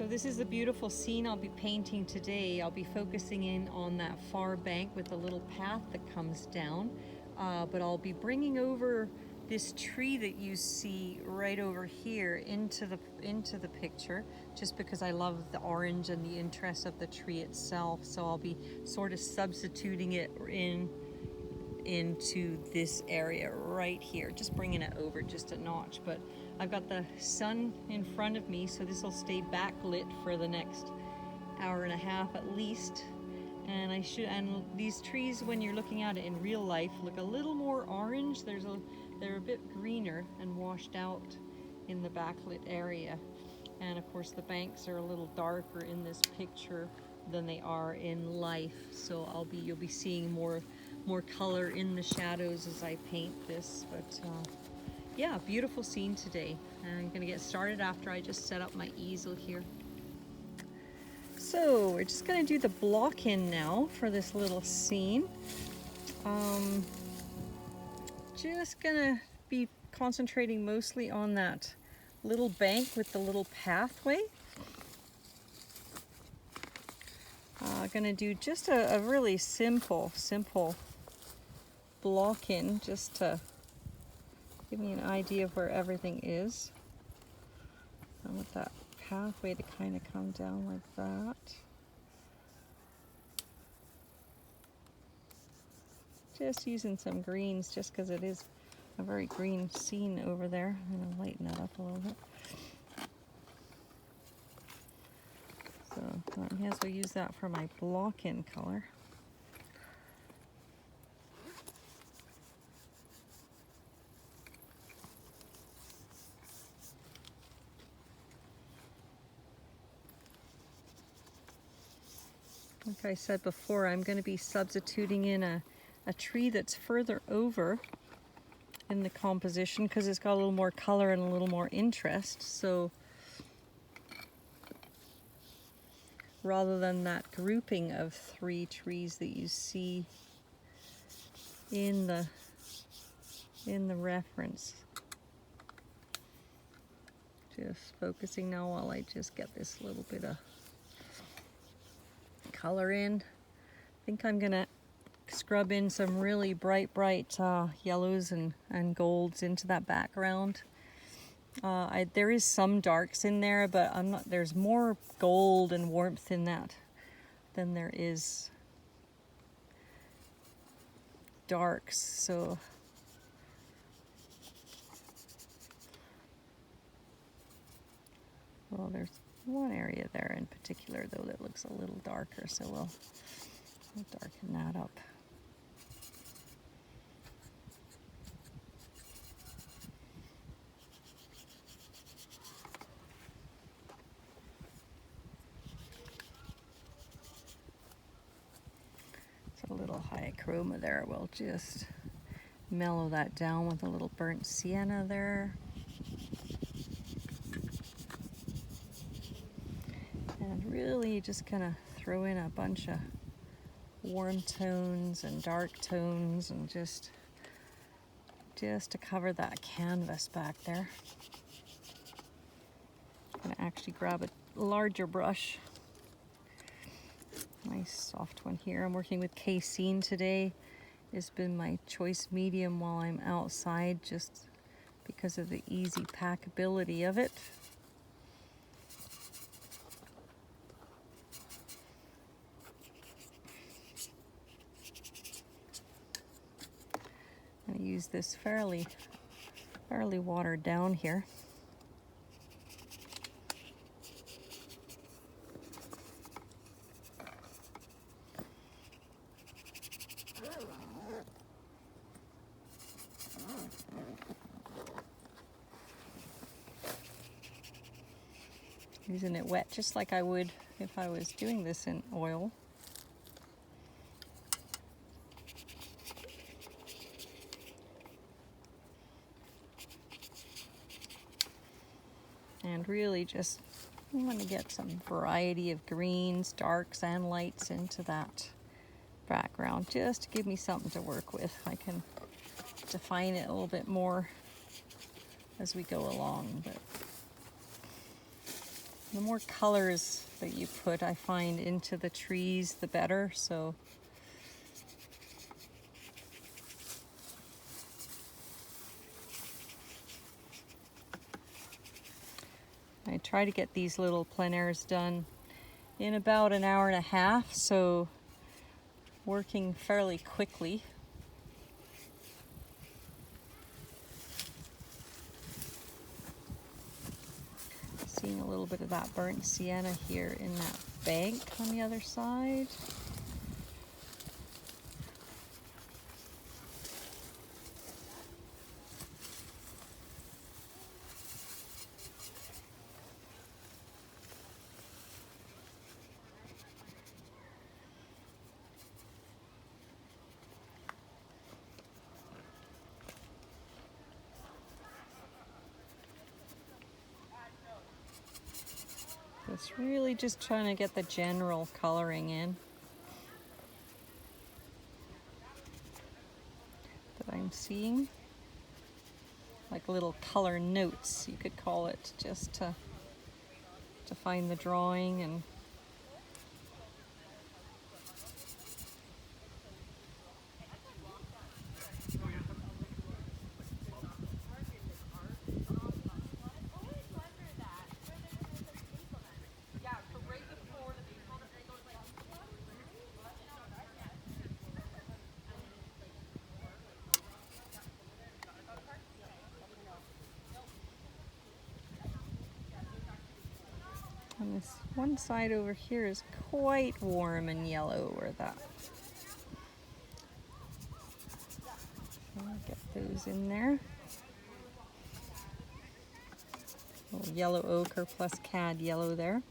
So this is the beautiful scene I'll be painting today. I'll be focusing in on that far bank with a little path that comes down, but I'll be bringing over this tree that you see right over here into the picture, just because I love the orange and the interest of the tree itself. So I'll be sort of substituting it into this area right here, just bringing it over just a notch. But I've got the sun in front of me, so this will stay backlit for the next hour and a half at least. And these trees, when you're looking at it in real life, look a little more orange. They're a bit greener and washed out in the backlit area. And of course the banks are a little darker in this picture than they are in life. So you'll be seeing more color in the shadows as I paint this. But yeah, beautiful scene today. I'm gonna get started after I just set up my easel here. So we're just gonna do the block in now for this little scene. Just gonna be concentrating mostly on that little bank with the little pathway. Gonna do just a really simple block in, just to give me an idea of where everything is. I want that pathway to kind of come down like that. Just using some greens just because it is a very green scene over there. I'm going to lighten it up a little bit. So I may as well use that for my block-in color. Like I said before, I'm going to be substituting in a tree that's further over in the composition because it's got a little more color and a little more interest. So rather than that grouping of 3 trees that you see in the reference. Just focusing now while I just get this little bit of color in. I think I'm gonna scrub in some really bright yellows and golds into that background. There is some darks in there, but there's more gold and warmth in that than there is darks. So well, there's one area there in particular though that looks a little darker, so we'll darken that up. A little high chroma there. We'll just mellow that down with a little burnt sienna there. And really just kind of throw in a bunch of warm tones and dark tones, and just to cover that canvas back there. I'm going to actually grab a larger brush. Nice soft one here. I'm working with Casein today. It's been my choice medium while I'm outside, just because of the easy packability of it. I'm going to use this fairly watered down here. Using it wet just like I would if I was doing this in oil. And really just want to get some variety of greens, darks, and lights into that background, just to give me something to work with. I can define it a little bit more as we go along, but The more colors that you put, I find, into the trees, the better. So I try to get these little plein airs done in about an hour and a half, so working fairly quickly. Seeing a little bit of that burnt sienna here in that bank on the other side. It's really just trying to get the general coloring in that I'm seeing. Like little color notes, you could call it, just to find the drawing. And this one side over here is quite warm and yellow, or that. So I'll get those in there. A little yellow ochre plus cad yellow there.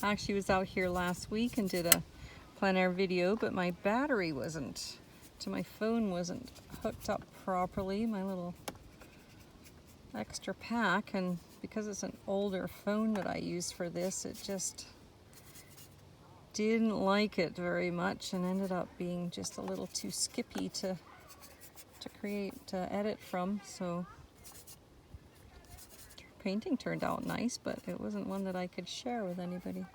I actually was out here last week and did a plein air video, but my battery to my phone wasn't hooked up properly, my little extra pack, and because it's an older phone that I use for this, it just didn't like it very much and ended up being just a little too skippy to edit from. So painting turned out nice, but it wasn't one that I could share with anybody.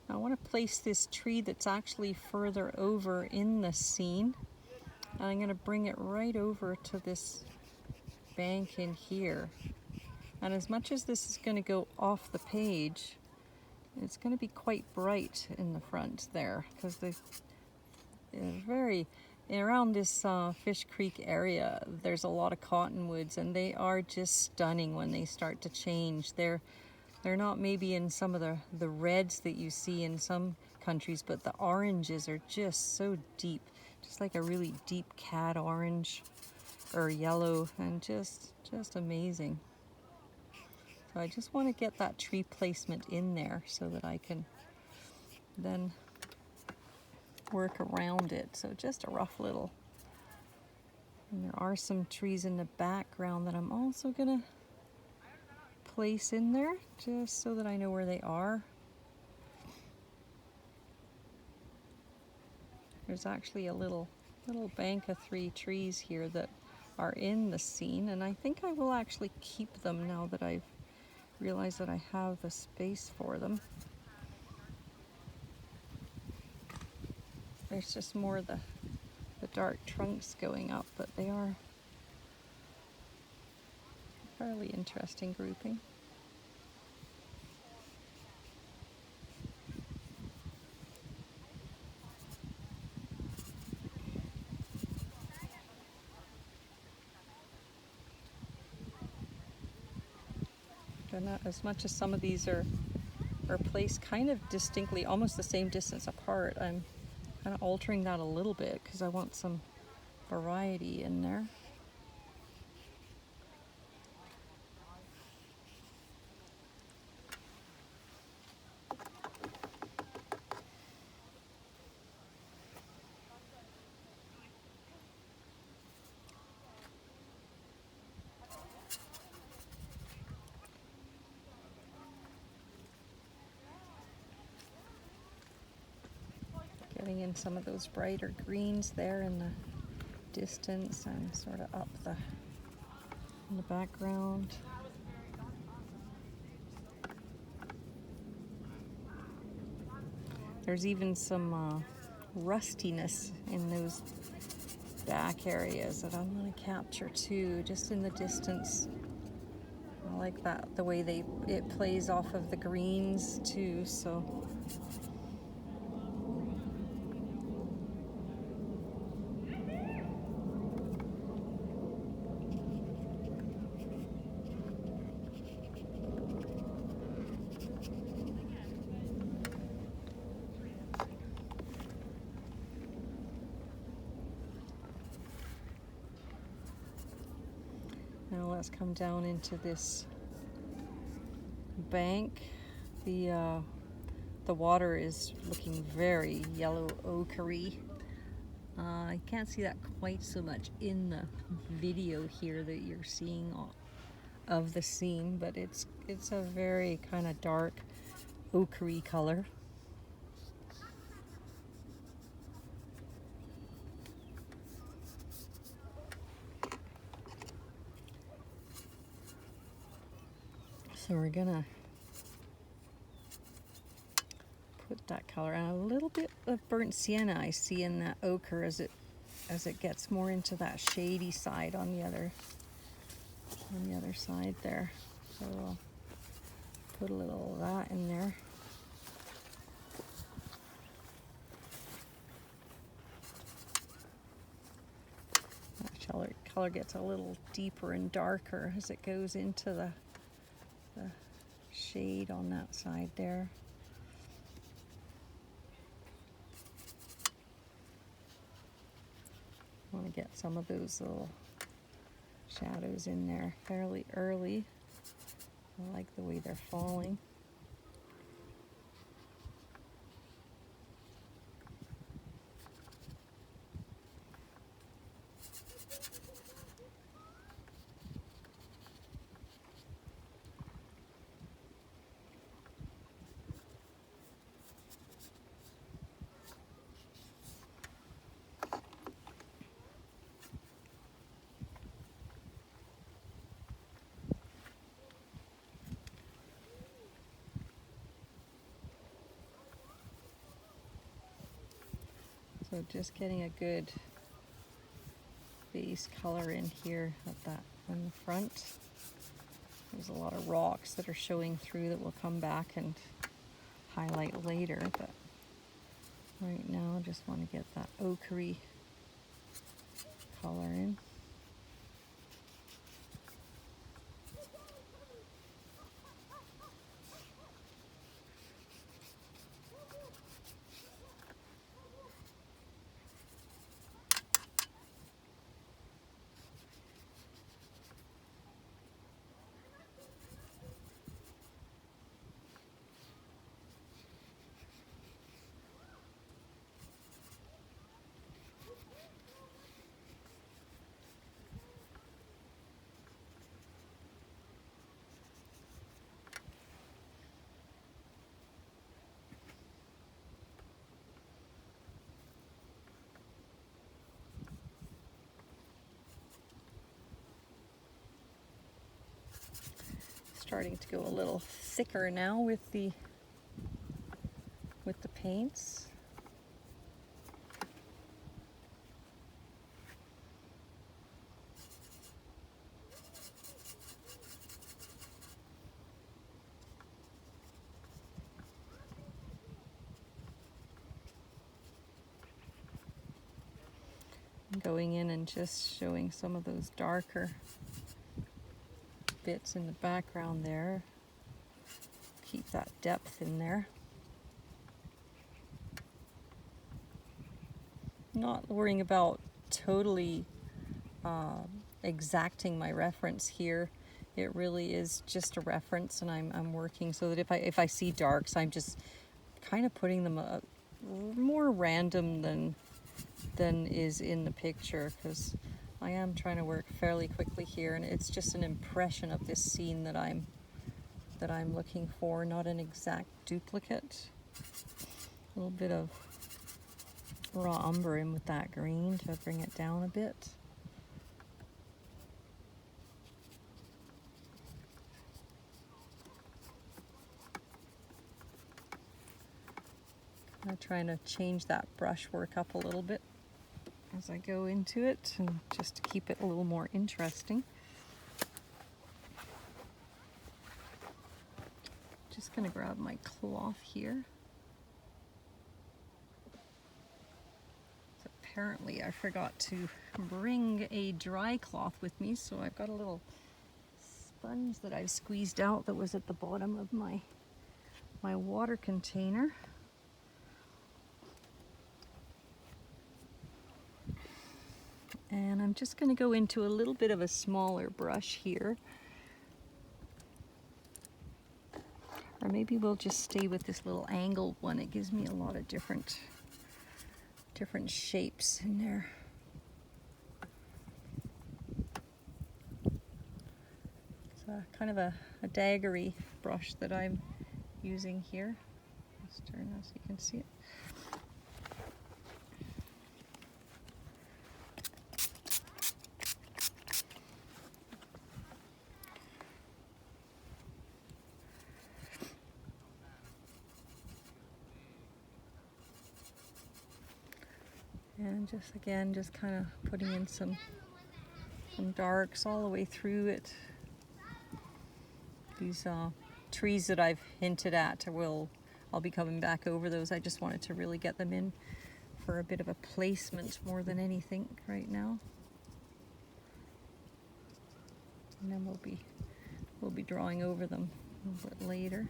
I want to place this tree that's actually further over in the scene. And I'm going to bring it right over to this bank in here. And as much as this is going to go off the page, it's going to be quite bright in the front there, because around this Fish Creek area, there's a lot of cottonwoods, and they are just stunning when they start to change. They're not maybe in some of the reds that you see in some countries, but the oranges are just so deep, just like a really deep cad orange or yellow, and just amazing. So I just want to get that tree placement in there so that I can then work around it. So just a rough little. And there are some trees in the background that I'm also gonna place in there, just so that I know where they are. There's actually a little bank of 3 trees here that are in the scene, and I think I will actually keep them now that I've realized that I have the space for them. There's just more of the dark trunks going up, but they are a fairly interesting grouping. And not as much as some of these are placed kind of distinctly, almost the same distance apart, I'm kind of altering that a little bit because I want some variety in there. seeing some of those brighter greens there in the distance and sort of up in the background. There's even some rustiness in those back areas that I'm going to capture too, just in the distance. I like that, the way it plays off of the greens too, so. Now let's come down into this bank. The water is looking very yellow ochre-y. I can't see that quite so much in the video here that you're seeing of the scene, but it's a very kind of dark ochre-y color. So we're gonna put that color, and a little bit of burnt sienna I see in that ochre as it gets more into that shady side on the other side there. So we'll put a little of that in there. That color gets a little deeper and darker as it goes into the shade on that side there. I want to get some of those little shadows in there fairly early. I like the way they're falling. So just getting a good base color in here at that in the front. There's a lot of rocks that are showing through that we'll come back and highlight later, but right now I just want to get that ochre color in. Starting to go a little thicker now with the paints. Going in and just showing some of those darker bits in the background there. Keep that depth in there. Not worrying about totally exacting my reference here. It really is just a reference, and I'm working so that if I see darks, I'm just kind of putting them more random than is in the picture, because I am trying to work fairly quickly here, and it's just an impression of this scene that I'm looking for, not an exact duplicate. A little bit of raw umber in with that green to bring it down a bit. I'm trying to change that brushwork up a little bit as I go into it, and just to keep it a little more interesting. Just gonna grab my cloth here. So apparently I forgot to bring a dry cloth with me, so I've got a little sponge that I've squeezed out that was at the bottom of my water container. And I'm just going to go into a little bit of a smaller brush here. Or maybe we'll just stay with this little angled one. It gives me a lot of different shapes in there. It's kind of a daggery brush that I'm using here. Let's turn that so you can see it. And just again, just kind of putting in some darks all the way through it. These trees that I've hinted at, I'll be coming back over those. I just wanted to really get them in for a bit of a placement more than anything right now. And then we'll be drawing over them a little bit later.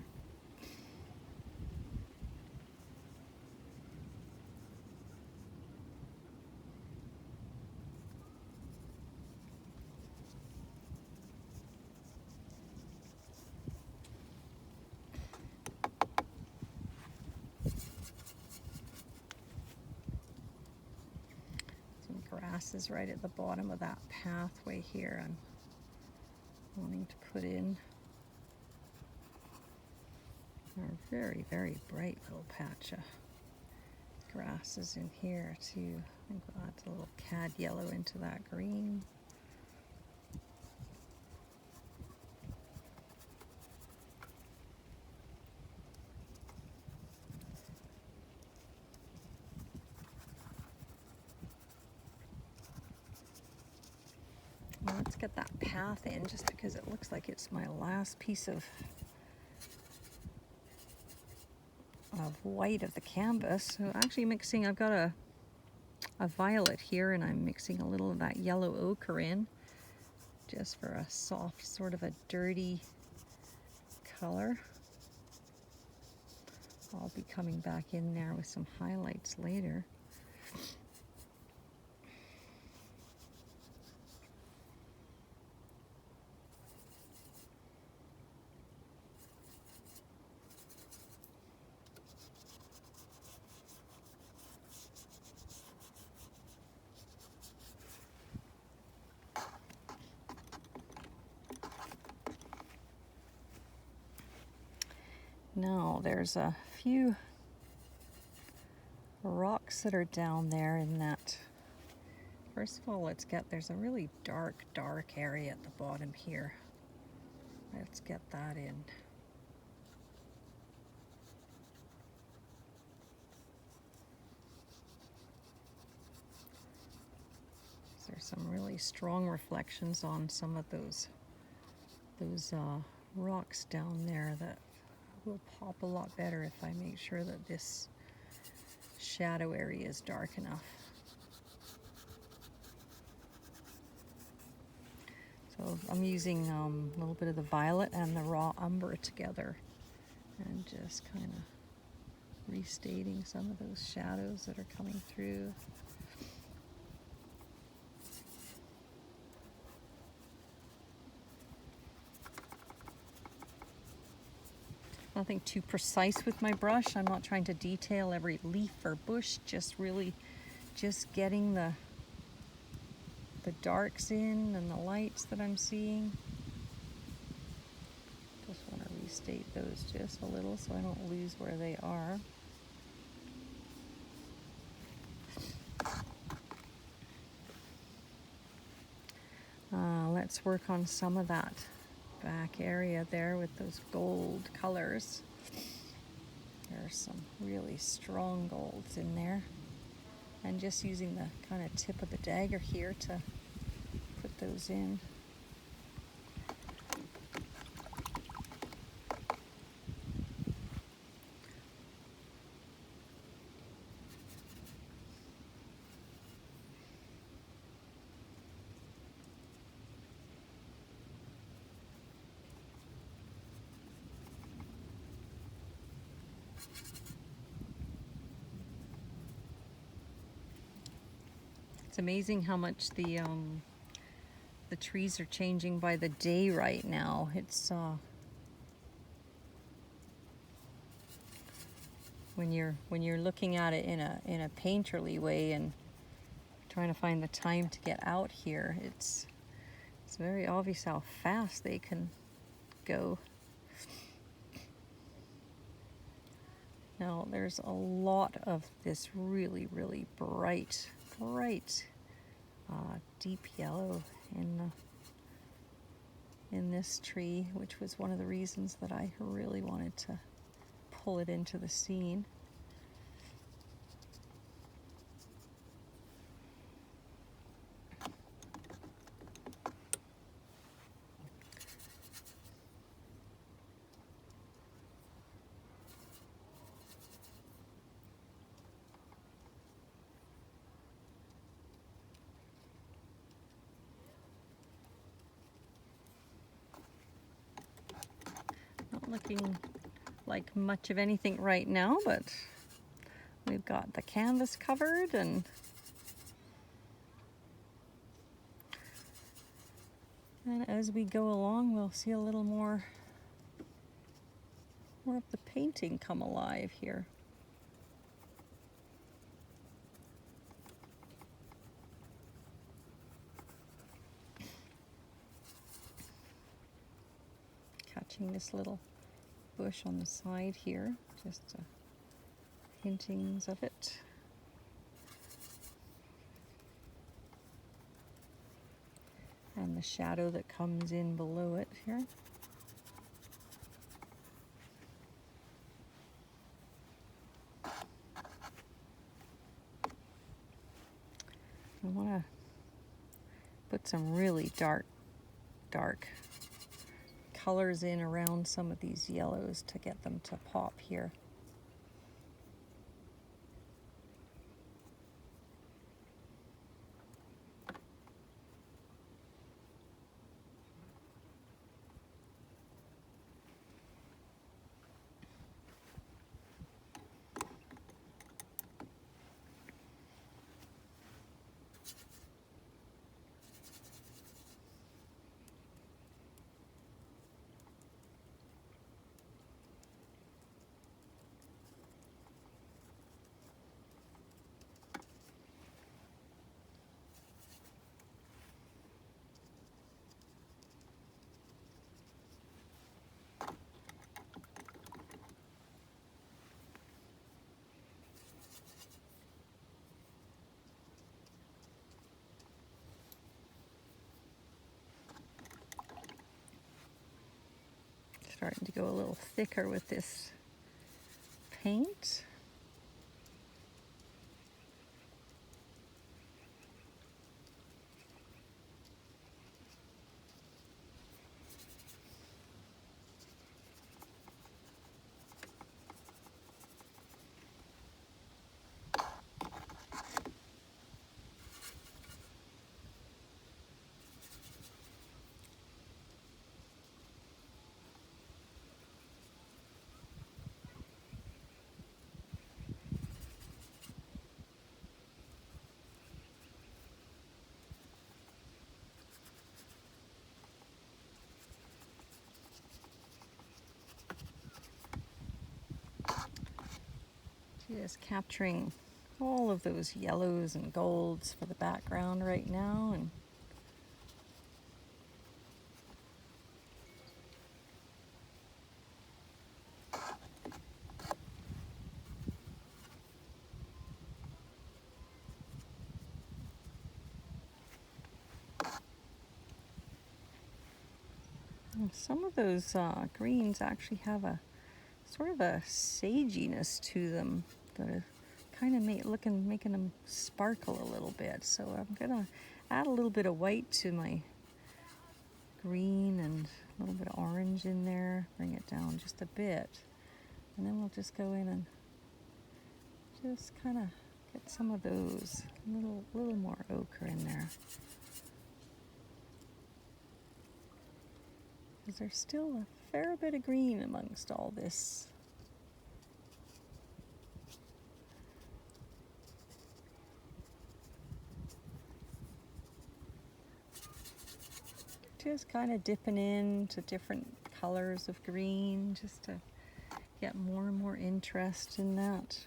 Grass is right at the bottom of that pathway here. I'm wanting to put in a very, very bright little patch of grasses in here too. I think we'll add a little cad yellow into that green. Let's get that path in, just because it looks like it's my last piece of white of the canvas. So actually mixing, I've got a violet here, and I'm mixing a little of that yellow ochre in, just for a soft, sort of a dirty color. I'll be coming back in there with some highlights later. Now there's a few rocks that are down there in that. First of all, there's a really dark area at the bottom here. Let's get that in. There's some really strong reflections on some of those rocks down there that will pop a lot better if I make sure that this shadow area is dark enough. So I'm using a little bit of the violet and the raw umber together, and just kind of restating some of those shadows that are coming through. Nothing too precise with my brush. I'm not trying to detail every leaf or bush, just really just getting the darks in and the lights that I'm seeing. Just want to restate those just a little so I don't lose where they are. let's work on some of that back area there with those gold colors. There's some really strong golds in there. And just using the kind of tip of the dagger here to put those in. It's amazing how much the trees are changing by the day right now. It's when you're looking at it in a painterly way and trying to find the time to get out here, it's very obvious how fast they can go. Now there's a lot of this really, really bright deep yellow in this tree, which was one of the reasons that I really wanted to pull it into the scene. Not looking like much of anything right now, but we've got the canvas covered, and as we go along we'll see a little more of the painting come alive here. Catching this little bush on the side here, just hintings of it. And the shadow that comes in below it here. I want to put some really dark colors in around some of these yellows to get them to pop here. Starting to go a little thicker with this paint. Just capturing all of those yellows and golds for the background right now, and Some of those greens actually have a sort of a saginess to them that are kind of making them sparkle a little bit. So I'm gonna add a little bit of white to my green and a little bit of orange in there, bring it down just a bit, and then we'll just go in and just kind of get some of those, a little more ochre in there. Because there's still a fair bit of green amongst all this. Just kind of dipping into different colors of green just to get more and more interest in that.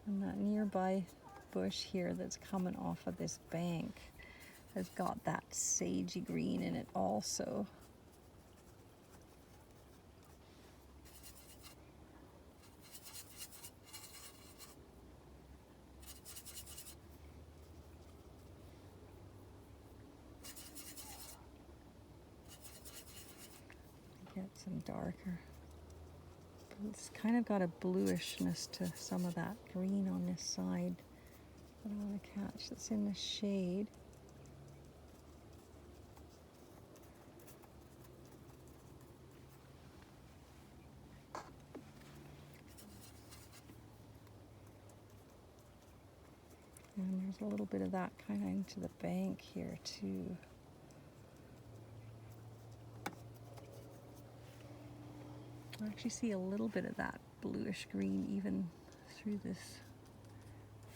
And that nearby bush here that's coming off of this bank has got that sagey green in it also. Get some darker. It's kind of got a bluishness to some of that green on this side that I want to catch that's in the shade. And there's a little bit of that kind of into the bank here too. I actually see a little bit of that bluish green even through this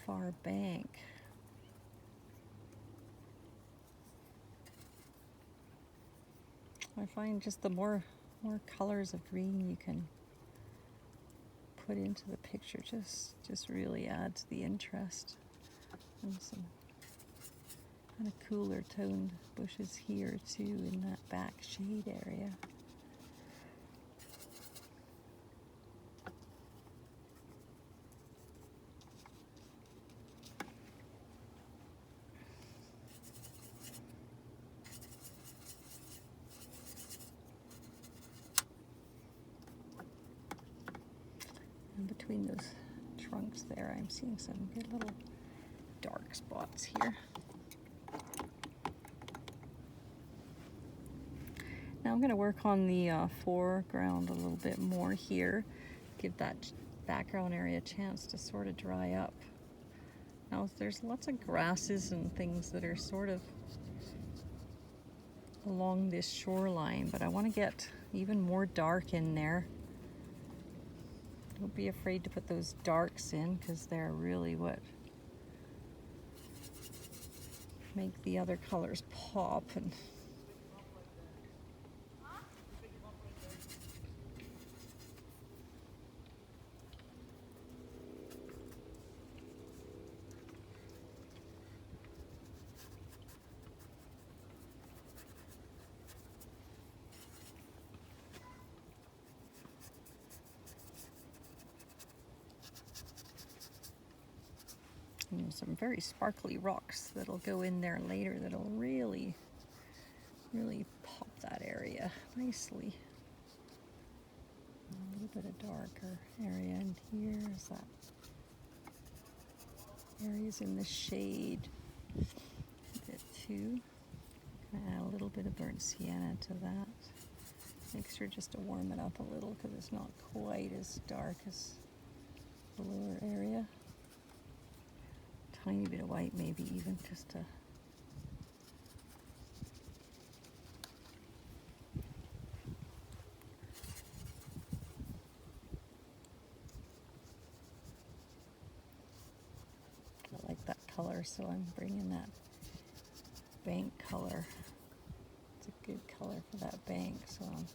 far bank. I find just the more colors of green you can put into the picture just really adds the interest. And some kind of cooler toned bushes here too in that back shade area. And between those trunks there, I'm seeing some good little dark spots here. Now I'm going to work on the foreground a little bit more here, give that background area a chance to sort of dry up. Now there's lots of grasses and things that are sort of along this shoreline, but I want to get even more dark in there. Don't be afraid to put those darks in because they're really what make the other colors pop. And some very sparkly rocks that'll go in there later that'll really pop that area nicely. A little bit of darker area in here is that areas in the shade a bit too. Gonna add a little bit of burnt sienna to that. Make sure just to warm it up a little because it's not quite as dark as the lower area. Tiny bit of white maybe even just to I like that color, so I'm bringing that bank color. It's a good color for that bank, so I'm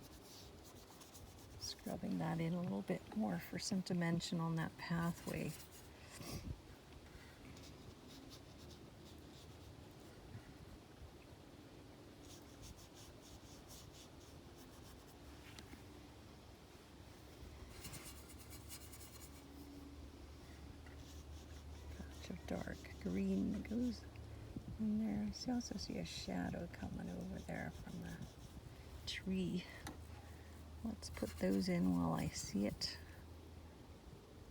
scrubbing that in a little bit more for some dimension on that pathway. Dark green that goes And there, you also see a shadow coming over there from the tree. Let's put those in while I see it.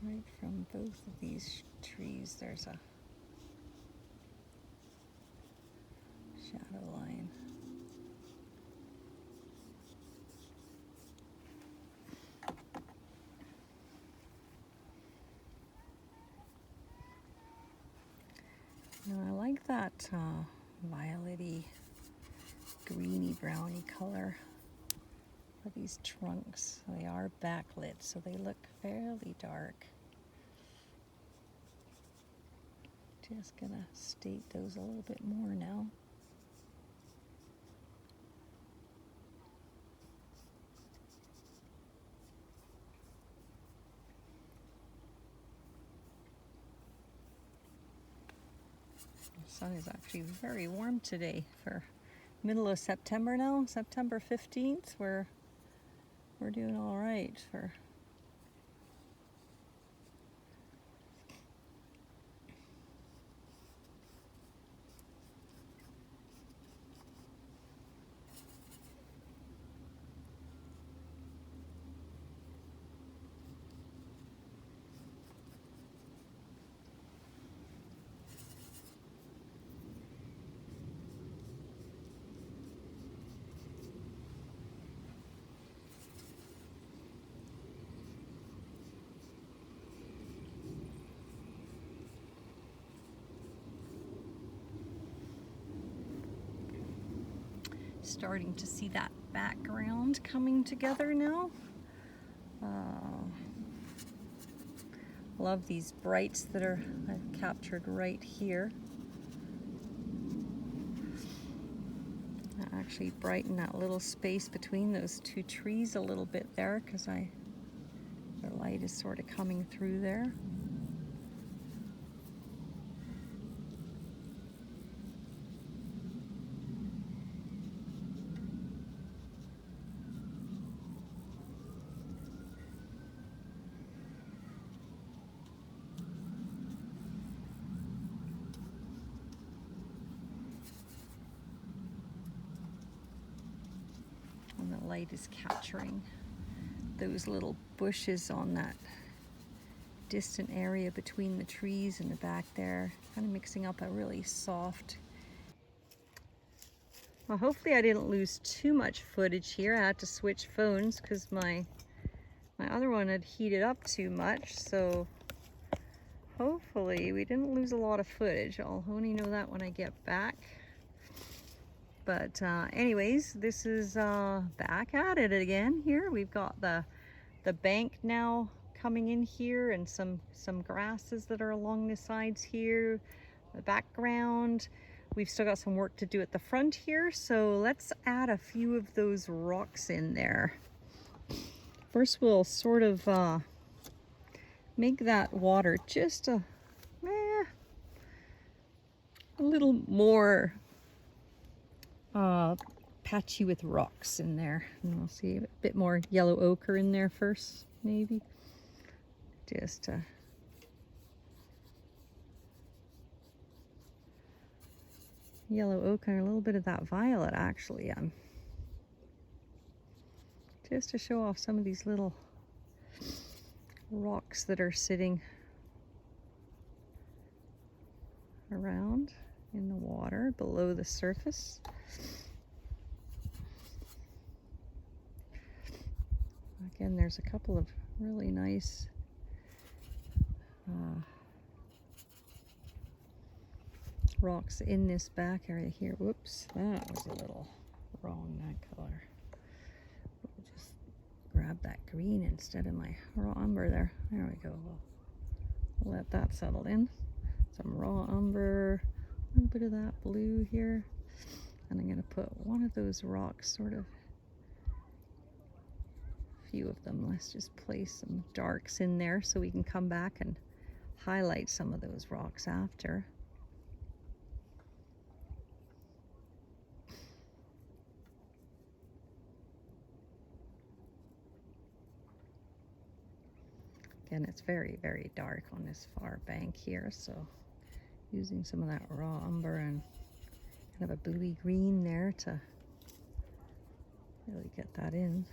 Right from both of these trees, there's a shadow line. Now I like that violet-y, greeny, browny color for these trunks. They are backlit, so they look fairly dark. Just gonna state those a little bit more now. The sun is actually very warm today for middle of September now, September 15th. We're doing all right for starting to see that background coming together now. Love these brights that I've captured right here. I actually brighten that little space between those two trees a little bit there because the light is sort of coming through there. And the light is capturing those little bushes on that distant area between the trees in the back there, kind of mixing up a really soft. Well, hopefully I didn't lose too much footage here. I had to switch phones because my other one had heated up too much, so hopefully we didn't lose a lot of footage. I'll only know that when I get back. But anyways, this is back at it again here. We've got the bank now coming in here and some grasses that are along the sides here, the background. We've still got some work to do at the front here, so let's add a few of those rocks in there. First we'll sort of make that water just a little more patchy with rocks in there. And we'll see a bit more yellow ochre in there first, maybe. Just yellow ochre and a little bit of that violet, actually. Just to show off some of these little rocks that are sitting around in the water below the surface. Again, there's a couple of really nice rocks in this back area here. Whoops, that was a little wrong, that color. We'll just grab that green instead of my raw umber there. There we go. We'll let that settle in. Some raw umber, a little bit of that blue here. And I'm going to put one of those rocks, sort of a few of them. Let's just place some darks in there so we can come back and highlight some of those rocks after. Again, it's very, very dark on this far bank here, so using some of that raw umber and Kind of a bluey green there to really get that in.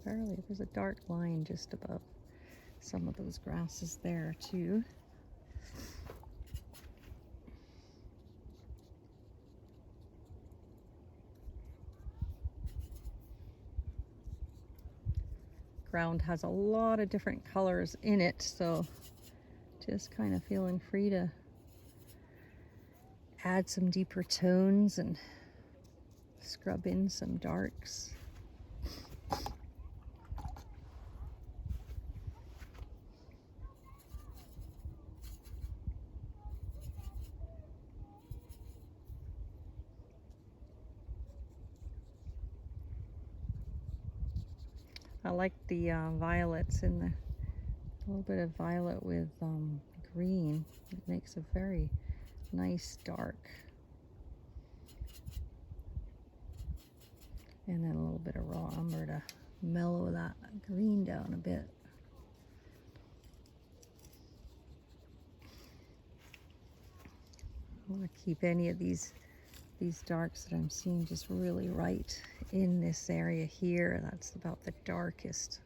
There's a dark line just above some of those grasses there too. Ground has a lot of different colors in it, so just kind of feeling free to add some deeper tones and scrub in some darks. I like the violets in the, a little bit of violet with green. It makes a very nice dark. And then a little bit of raw umber to mellow that green down a bit. I want to keep any of these darks that I'm seeing just really right in this area here. That's about the darkest.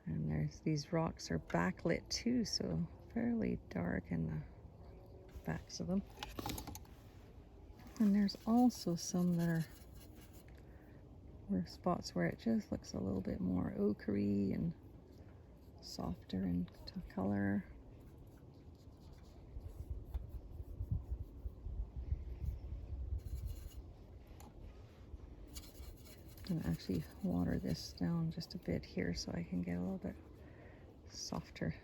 And these rocks are backlit too, so fairly dark in the backs of them. And there's also some that are spots where it just looks a little bit more ochre-y and softer in color. I'm going to actually water this down just a bit here so I can get a little bit softer.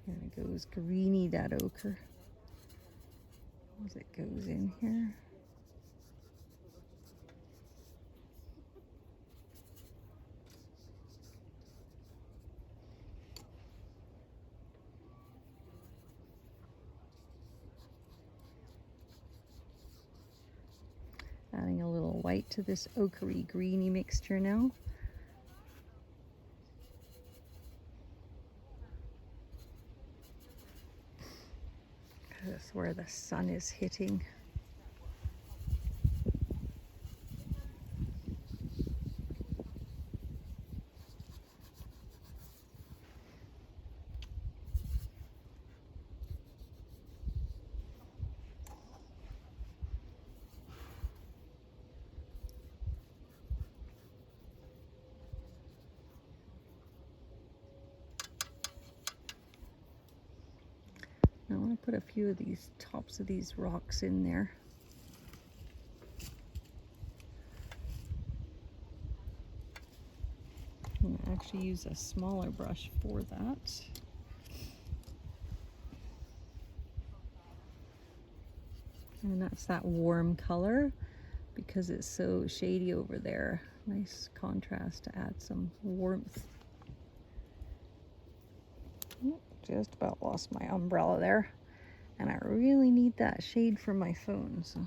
And it goes greeny, that ochre, as it goes in here. Adding a little white to this ochre greeny mixture now. That's where the sun is hitting. I want to put a few of these tops of these rocks in there. I'm going to actually use a smaller brush for that. And that's that warm color because it's so shady over there. Nice contrast to add some warmth. Just about lost my umbrella there, and I really need that shade for my phone, so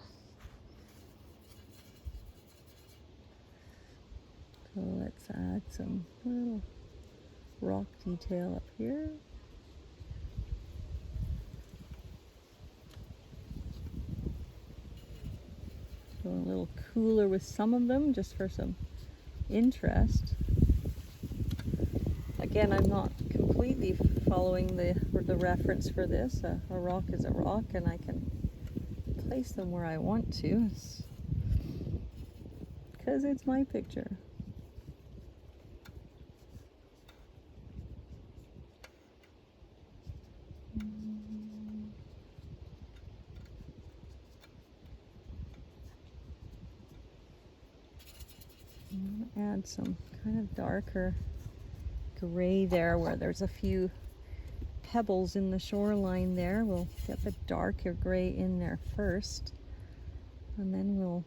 let's add some little rock detail up here. Going a little cooler with some of them just for some interest. Again, I'm not completely following the reference for this. A rock is a rock, and I can place them where I want to because it's my picture. Add some kind of darker gray there where there's a few pebbles in the shoreline there. We'll get the darker gray in there first, and then we'll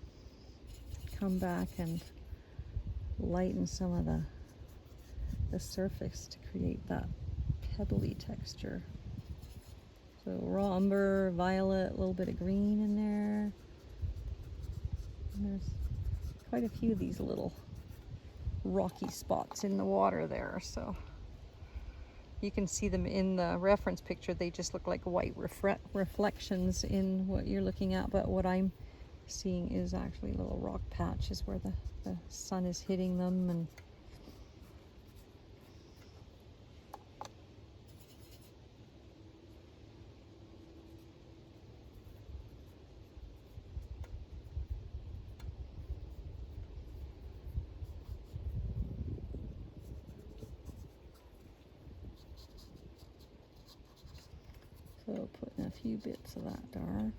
come back and lighten some of the surface to create that pebbly texture. So raw umber, violet, a little bit of green in there. And there's quite a few of these little rocky spots in the water there, so you can see them in the reference picture. They just look like white reflections in what you're looking at, but what I'm seeing is actually little rock patches where the sun is hitting them. And so putting a few bits of that dark.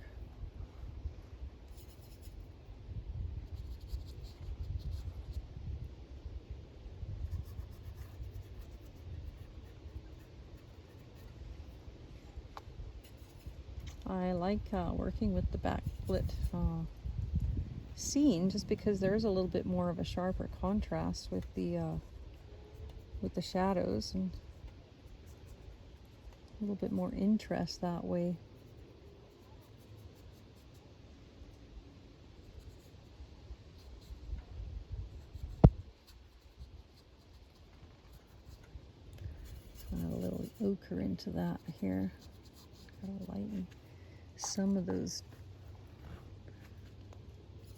I like working with the backlit scene just because there's a little bit more of a sharper contrast with the shadows, and a little bit more interest that way. Add a little ochre into that here. Gotta lighten some of those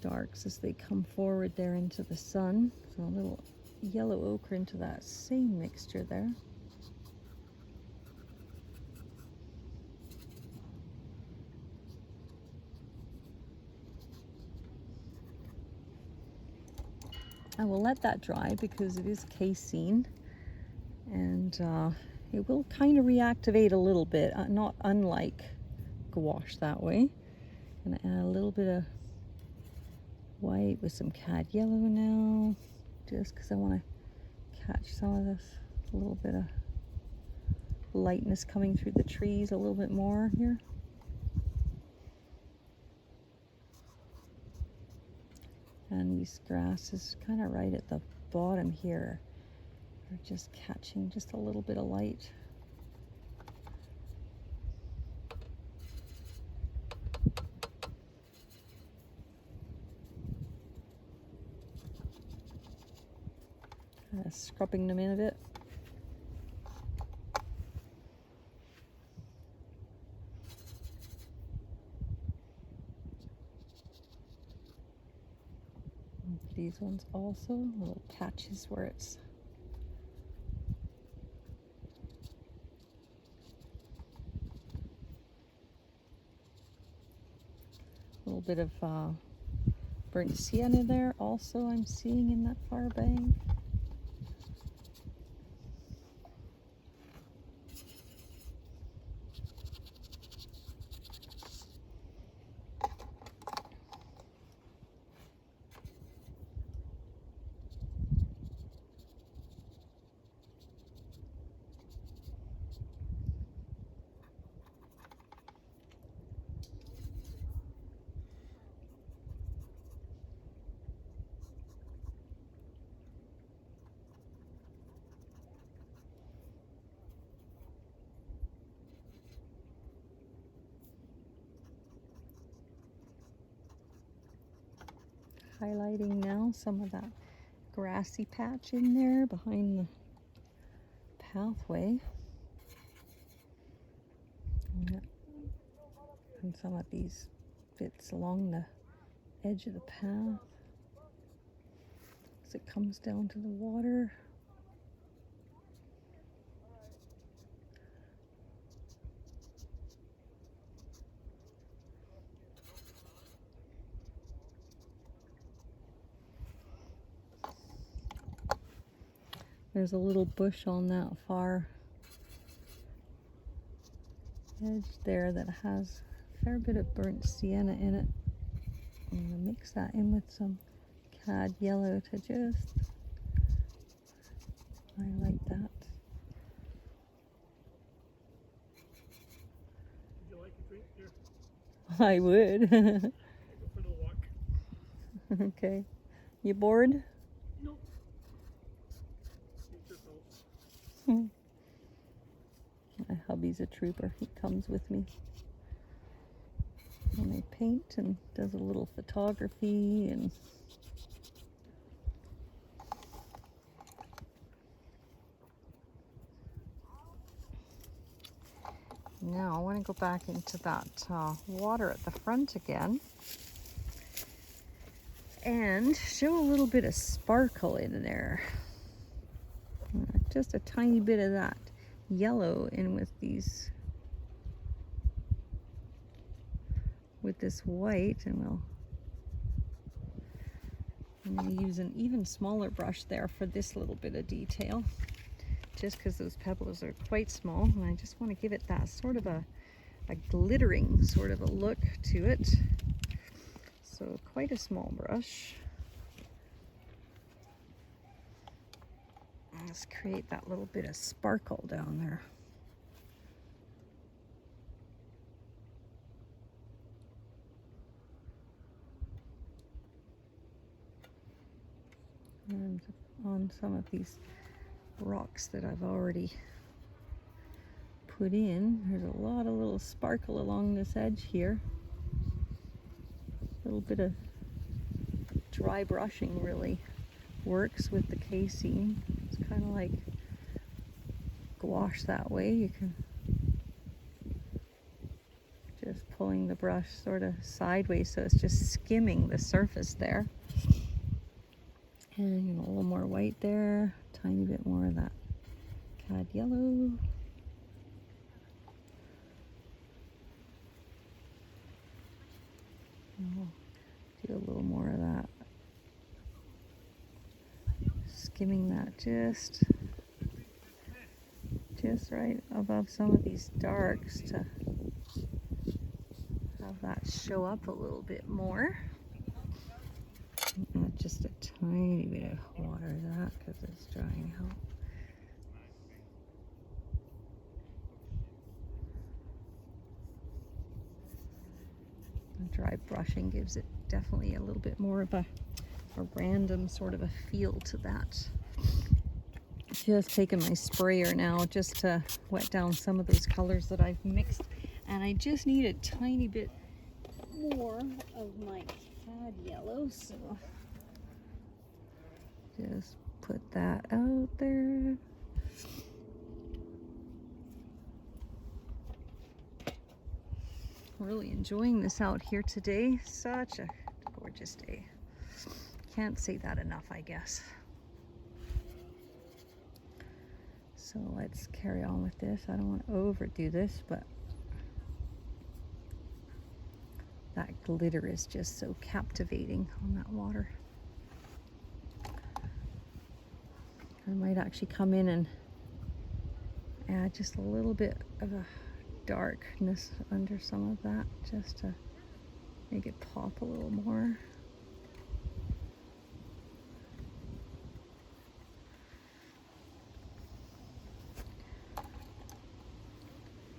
darks as they come forward there into the sun. So a little yellow ochre into that same mixture there. I will let that dry because it is casein, and it will kind of reactivate a little bit, not unlike gouache that way. Gonna add a little bit of white with some cad yellow now, just because I want to catch some of this, a little bit of lightness coming through the trees a little bit more here. And these grasses kind of right at the bottom here are just catching just a little bit of light. Kind of scrubbing them in a bit. These ones also, little patches where it's a little bit of burnt sienna there also I'm seeing in that far bank. Highlighting now some of that grassy patch in there behind the pathway. And some of these bits along the edge of the path as it comes down to the water. There's a little bush on that far edge there that has a fair bit of burnt sienna in it. I'm going to mix that in with some cad yellow to just highlight that. Would you like a drink here? I would. Go for the walk. Okay. You bored? Nope. My hubby's a trooper. He comes with me. And I paint and does a little photography and now I want to go back into that water at the front again and show a little bit of sparkle in there. Just a tiny bit of that yellow in with these, with this white, and I'm going to use an even smaller brush there for this little bit of detail, just because those pebbles are quite small, and I just want to give it that sort of a glittering sort of a look to it. So quite a small brush. Let's create that little bit of sparkle down there. And on some of these rocks that I've already put in, there's a lot of little sparkle along this edge here. A little bit of dry brushing really works with the casein. It's kind of like gouache that way. You can just pulling the brush sort of sideways so it's just skimming the surface there. And a little more white there, tiny bit more of that cad yellow. I'll do a little more of that, skimming that just right above some of these darks to have that show up a little bit more. And just a tiny bit of water that because it's drying out. The dry brushing gives it definitely a little bit more of a random sort of a feel to that. Just taking my sprayer now just to wet down some of those colors that I've mixed, and I just need a tiny bit more of my cad yellow, so just put that out there. Really enjoying this out here today. Such a gorgeous day. Can't say that enough, I guess. So let's carry on with this. I don't want to overdo this, but that glitter is just so captivating on that water. I might actually come in and add just a little bit of a darkness under some of that, just to make it pop a little more.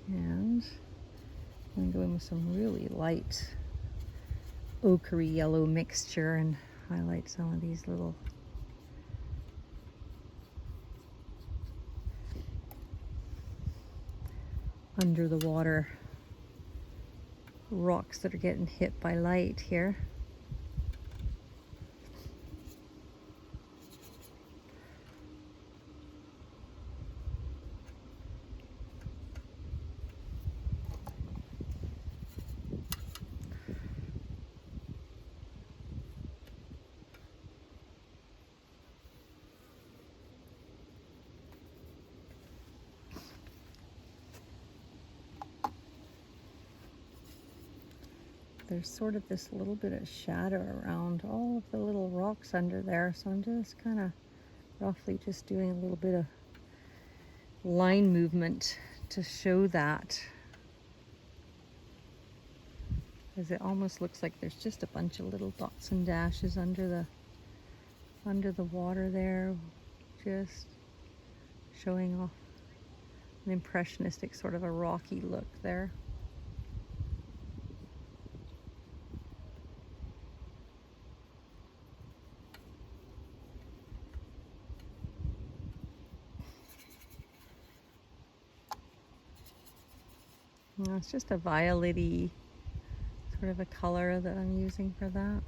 And I'm going to go in with some really light ochre yellow mixture and highlight some of these little under the water rocks that are getting hit by light here. There's sort of this little bit of shadow around all of the little rocks under there, so I'm just kind of roughly just doing a little bit of line movement to show that, because it almost looks like there's just a bunch of little dots and dashes under the water there, just showing off an impressionistic sort of a rocky look there. It's just a violet-y sort of a color that I'm using for that.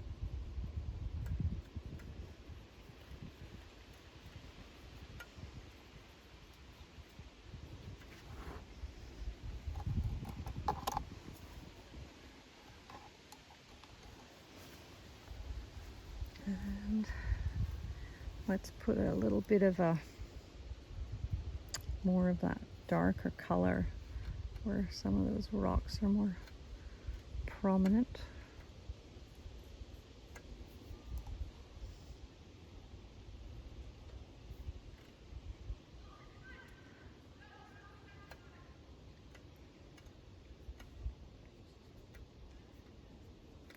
And let's put a little bit of a more of that darker color where some of those rocks are more prominent.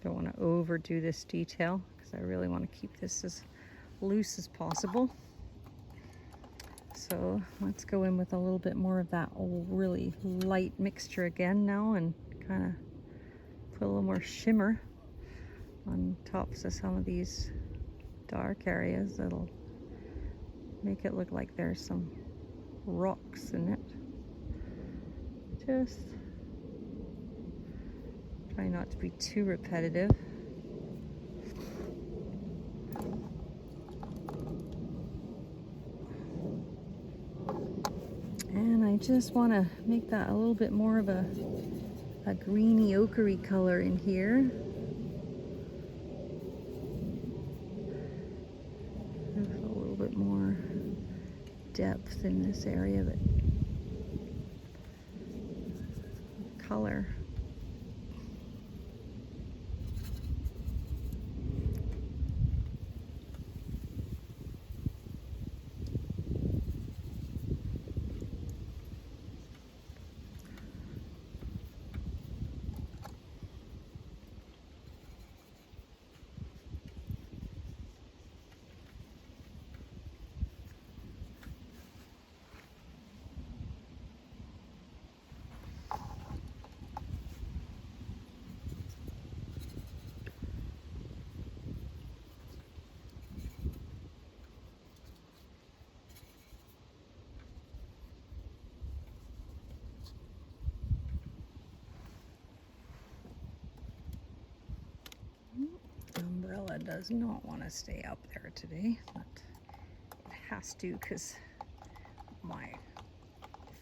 Don't want to overdo this detail because I really want to keep this as loose as possible. So let's go in with a little bit more of that really light mixture again now and kind of put a little more shimmer on tops of some of these dark areas that'll make it look like there's some rocks in it. Just try not to be too repetitive. And I just want to make that a little bit more of a greeny ochre color in here. There's a little bit more depth in this area, that color. Umbrella does not want to stay up there today, but it has to because my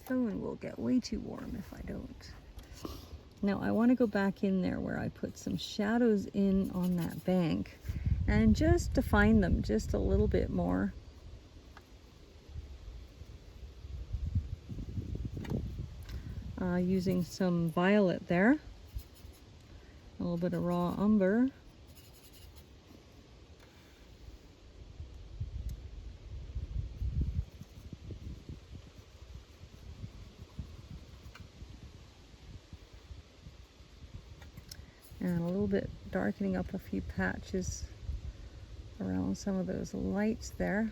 phone will get way too warm if I don't. Now I want to go back in there where I put some shadows in on that bank and just define them just a little bit more. Using some violet there, a little bit of raw umber. And a little bit darkening up a few patches around some of those lights there.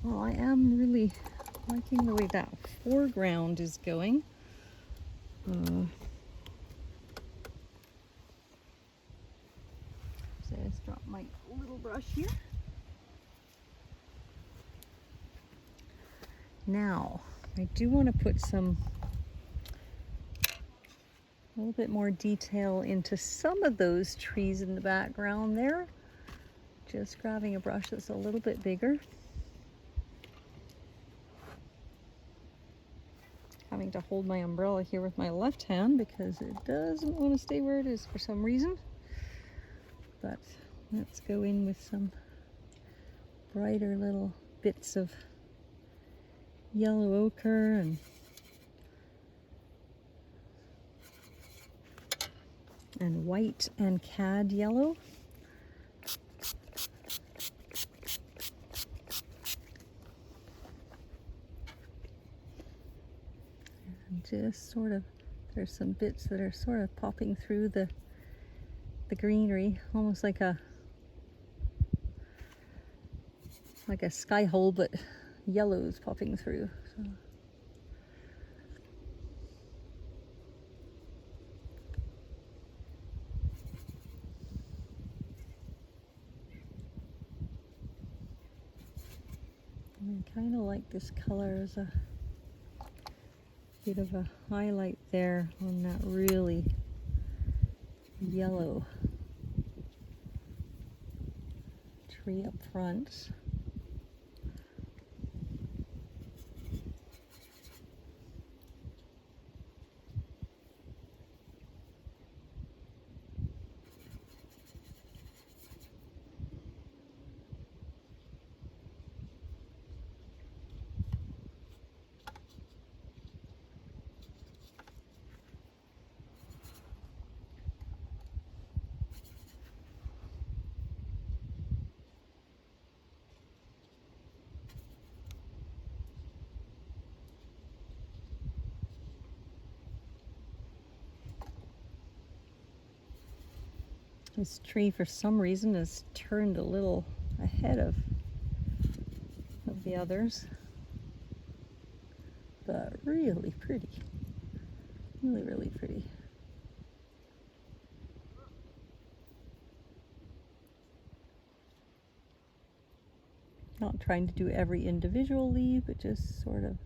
Well, I am really liking the way that foreground is going. So I just dropped my little brush here. Now, I do want to put a little bit more detail into some of those trees in the background there. Just grabbing a brush that's a little bit bigger. Having to hold my umbrella here with my left hand because it doesn't want to stay where it is for some reason. But let's go in with some brighter little bits of yellow ochre and white and cad yellow. And just sort of, there's some bits that are sort of popping through the greenery, almost like a sky hole, but yellow's popping through. So. I kind of like this color as a bit of a highlight there on that really yellow tree up front. This tree, for some reason, has turned a little ahead of the others, but really pretty, really, really pretty. Not trying to do every individual leaf, but just sort of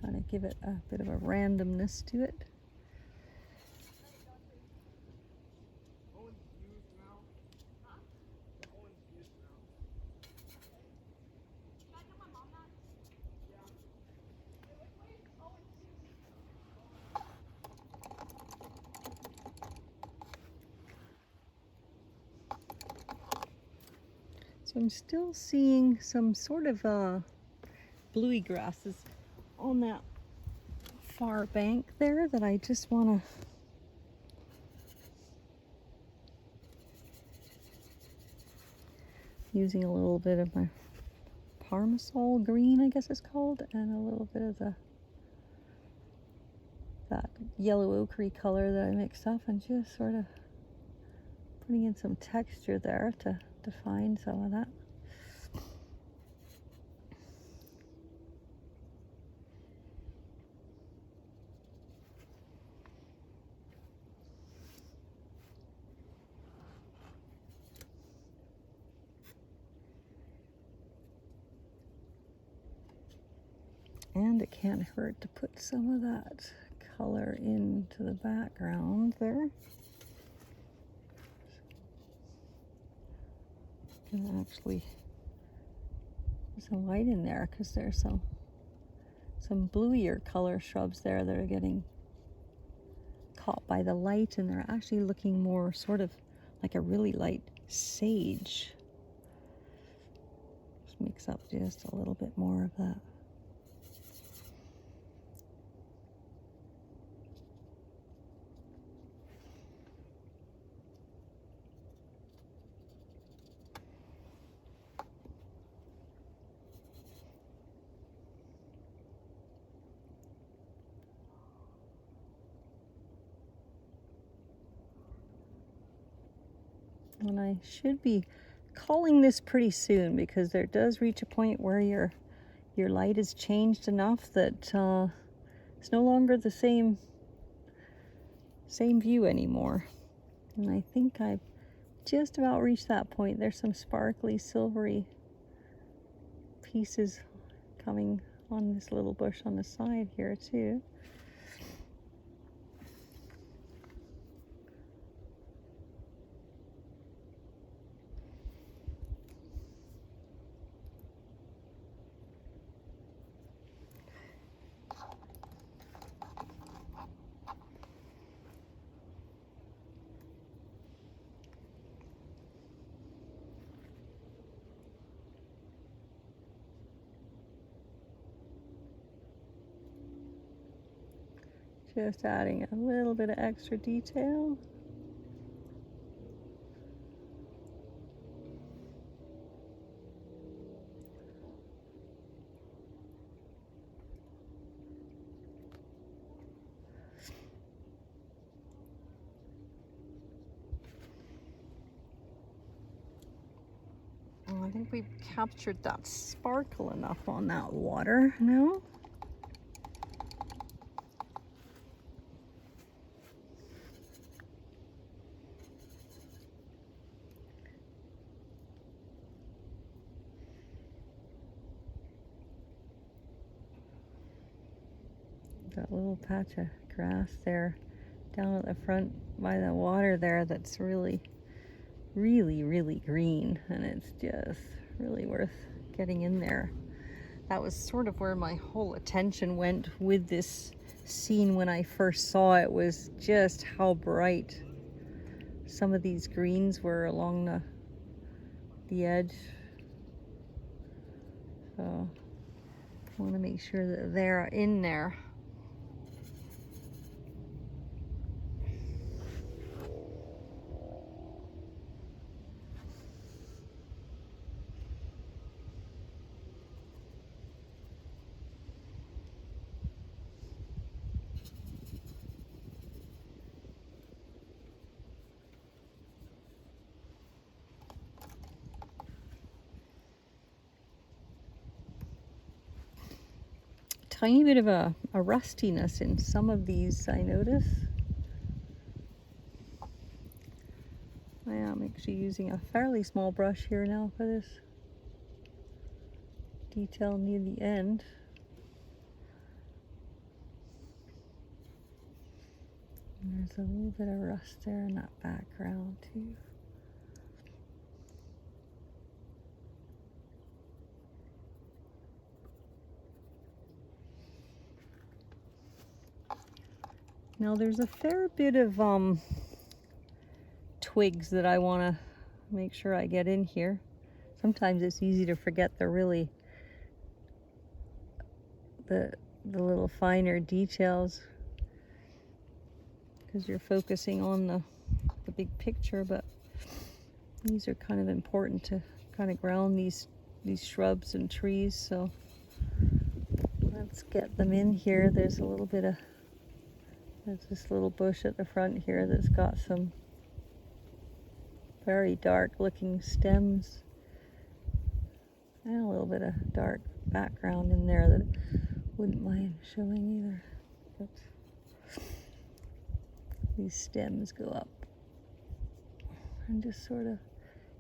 trying to give it a bit of a randomness to it. So I'm still seeing some sort of bluey grasses on that far bank there that I just want to using a little bit of my Parmesan green, I guess it's called, and a little bit of that yellow ochre color that I mixed up, and just sort of putting in some texture there to define some of that. And it can't hurt to put some of that color into the background there. And actually there's some white in there because there's some bluier color shrubs there that are getting caught by the light, and they're actually looking more sort of like a really light sage. Just mix up just a little bit more of that. And I should be calling this pretty soon, because there does reach a point where your light has changed enough that it's no longer the same view anymore. And I think I've just about reached that point. There's some sparkly silvery pieces coming on this little bush on the side here too. Just adding a little bit of extra detail. Oh, I think we've captured that sparkle enough on that water now. that little patch of grass there down at the front by the water there that's really, really, really green, and it's just really worth getting in there. That was sort of where my whole attention went with this scene when I first saw it, was just how bright some of these greens were along the edge. So I want to make sure that they're in there. Tiny bit of a rustiness in some of these, I notice. I am actually using a fairly small brush here now for this detail near the end. And there's a little bit of rust there in that background too. Now there's a fair bit of twigs that I want to make sure I get in here. Sometimes it's easy to forget the little finer details because you're focusing on the big picture, but these are kind of important to kind of ground these shrubs and trees. So let's get them in here. There's this little bush at the front here that's got some very dark looking stems and a little bit of dark background in there that wouldn't mind showing either. But these stems go up and just sort of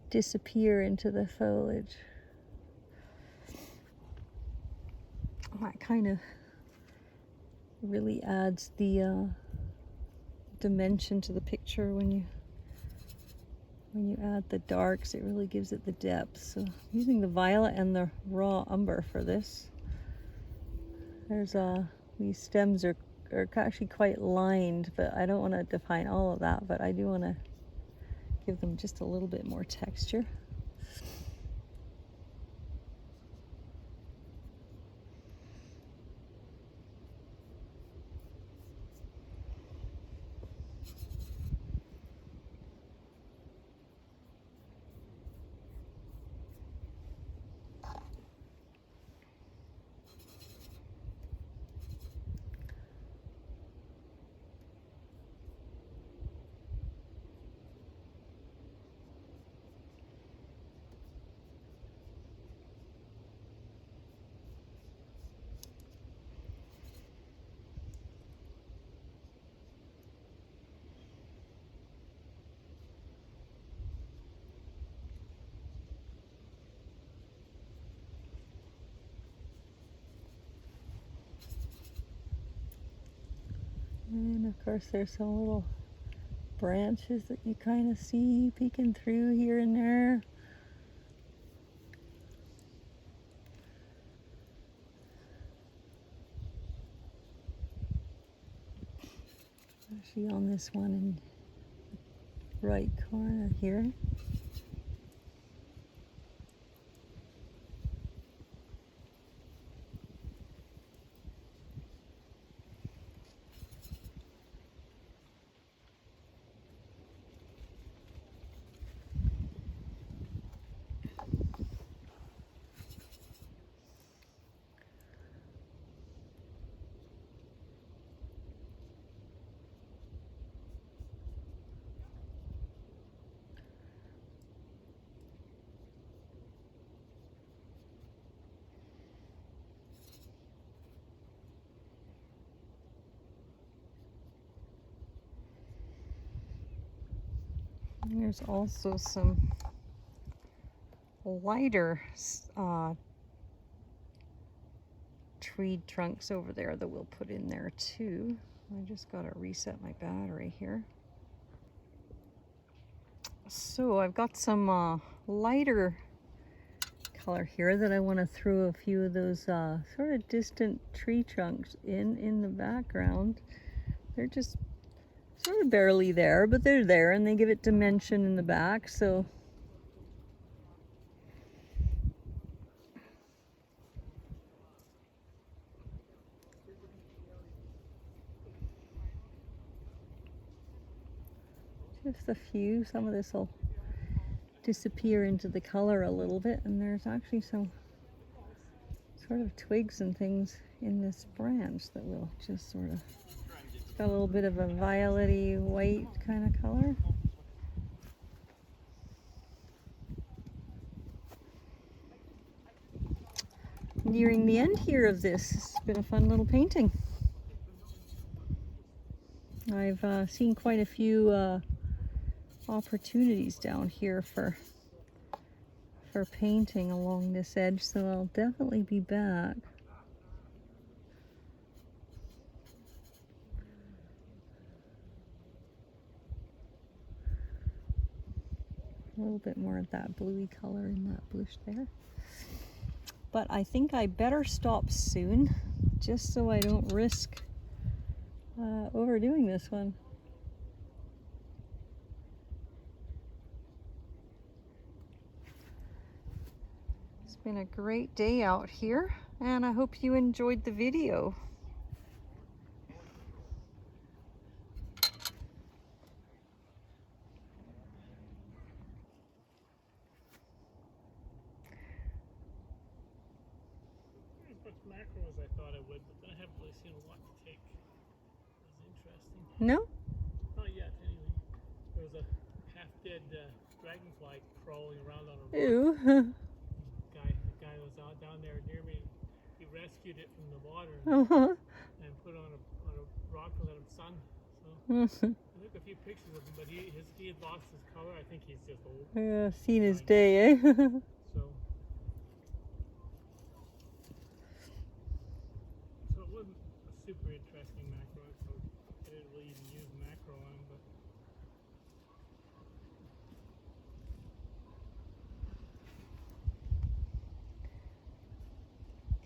disappear into the foliage. That kind of really adds the dimension to the picture when you add the darks. It really gives it the depth. So I'm using the violet and the raw umber for this. There's these stems are actually quite lined, but I don't want to define all of that, but I do want to give them just a little bit more texture. And of course there's some little branches that you kind of see peeking through here and there. Actually on this one in the right corner here. And there's also some lighter reed trunks over there that we'll put in there too. I just got to reset my battery here. So I've got some lighter color here that I want to throw a few of those sort of distant tree trunks in the background. They're just sort of barely there, but they're there and they give it dimension in the back. So just a few. Some of this will disappear into the color a little bit, and there's actually some sort of twigs and things in this branch that will just sort of, it's got a little bit of a violet-y white kind of color. Nearing the end here of this. It's been a fun little painting. I've seen quite a few opportunities down here for painting along this edge, so I'll definitely be back. A little bit more of that bluey color in that bush there. But I think I better stop soon, just so I don't risk overdoing this one. It's been a great day out here, and I hope you enjoyed the video. As much macro as I thought I would, but then I haven't really seen a lot to take. It was interesting. No? Not yet, anyway. There was a half-dead dragonfly crawling around on a rock. Ew. The guy was out down there near me. He rescued it from the water and put it on a rock and let him sun. So I took a few pictures of him, but he had lost his color. I think he's just old. Yeah, seen his day, eh? So it wasn't a super interesting macro, so I didn't really even use macro on him, but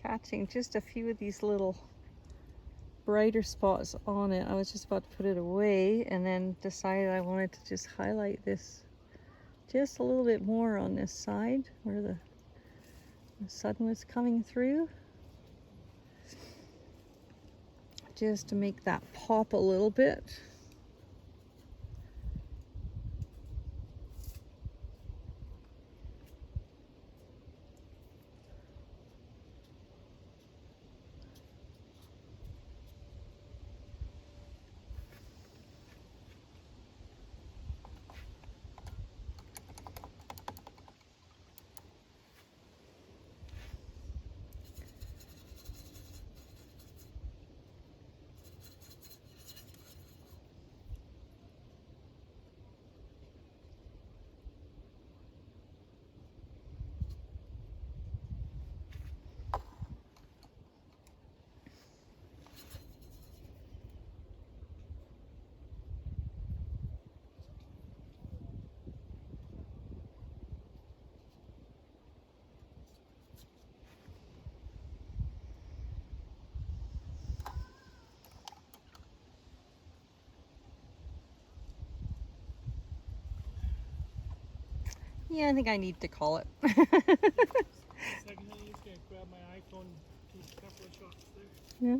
Catching just a few of these little brighter spots on it. I was just about to put it away and then decided I wanted to just highlight this just a little bit more on this side where the sun was coming through, just to make that pop a little bit. Yeah, I think I need to call it. second I need to grab my iPhone and do a couple of shots there. Yeah.